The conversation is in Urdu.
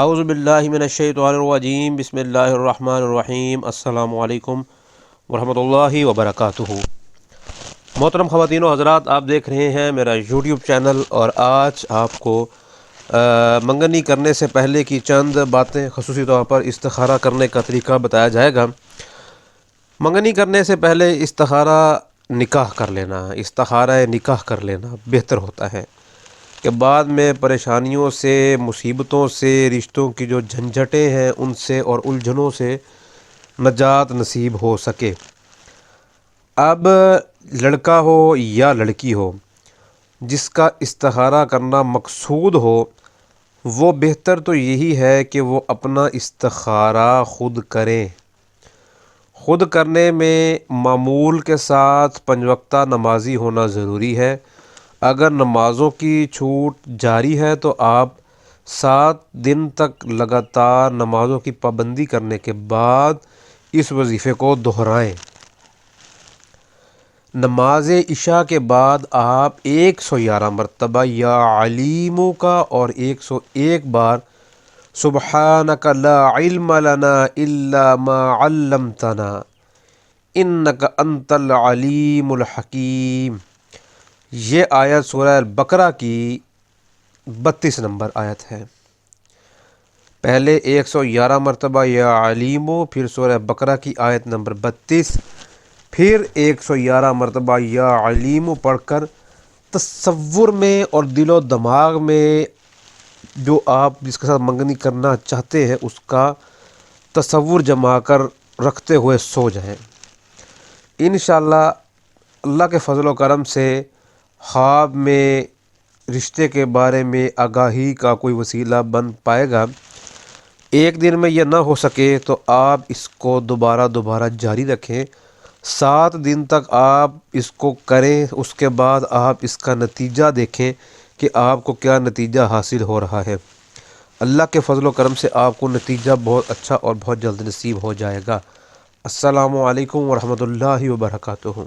اعوذ باللہ من الشیطان الرجیم، بسم اللہ الرحمن الرحیم۔ السلام علیکم ورحمۃ اللہ وبرکاتہ۔ محترم خواتین و حضرات، آپ دیکھ رہے ہیں میرا یوٹیوب چینل، اور آج آپ کو منگنی کرنے سے پہلے کی چند باتیں، خصوصی طور پر استخارہ کرنے کا طریقہ بتایا جائے گا۔ منگنی کرنے سے پہلے استخارہ نکاح کر لینا، استخارہ نکاح کر لینا بہتر ہوتا ہے کہ بعد میں پریشانیوں سے، مصیبتوں سے، رشتوں کی جو جھنجھٹیں ہیں ان سے اور الجھنوں سے نجات نصیب ہو سکے۔ اب لڑکا ہو یا لڑکی ہو، جس کا استخارہ کرنا مقصود ہو، وہ بہتر تو یہی ہے کہ وہ اپنا استخارہ خود کریں۔ خود کرنے میں معمول کے ساتھ 5 وقتہ نمازی ہونا ضروری ہے۔ اگر نمازوں کی چھوٹ جاری ہے تو آپ 7 دن تک لگاتار نمازوں کی پابندی کرنے کے بعد اس وظیفے کو دہرائیں۔ نماز عشاء کے بعد آپ 111 مرتبہ یا علیمو کا اور 101 بار سبحانک لا علم لنا الا ما علمتنا انک انت العلیم الحکیم، یہ آیت سورہ البقرہ کی 32 نمبر آیت ہے۔ پہلے 111 مرتبہ یا علیمو، پھر سورہ بقرہ کی آیت نمبر 32، پھر 111 مرتبہ یا علیمو پڑھ کر تصور میں اور دل و دماغ میں جو آپ جس کے ساتھ منگنی کرنا چاہتے ہیں اس کا تصور جما کر رکھتے ہوئے سو جائیں۔ انشاءاللہ اللہ کے فضل و کرم سے خواب میں رشتے کے بارے میں آگاہی کا کوئی وسیلہ بن پائے گا۔ ایک دن میں یہ نہ ہو سکے تو آپ اس کو دوبارہ جاری رکھیں۔ 7 دن تک آپ اس کو کریں، اس کے بعد آپ اس کا نتیجہ دیکھیں کہ آپ کو کیا نتیجہ حاصل ہو رہا ہے۔ اللہ کے فضل و کرم سے آپ کو نتیجہ بہت اچھا اور بہت جلد نصیب ہو جائے گا۔ السلام علیکم ورحمۃ اللہ وبرکاتہ۔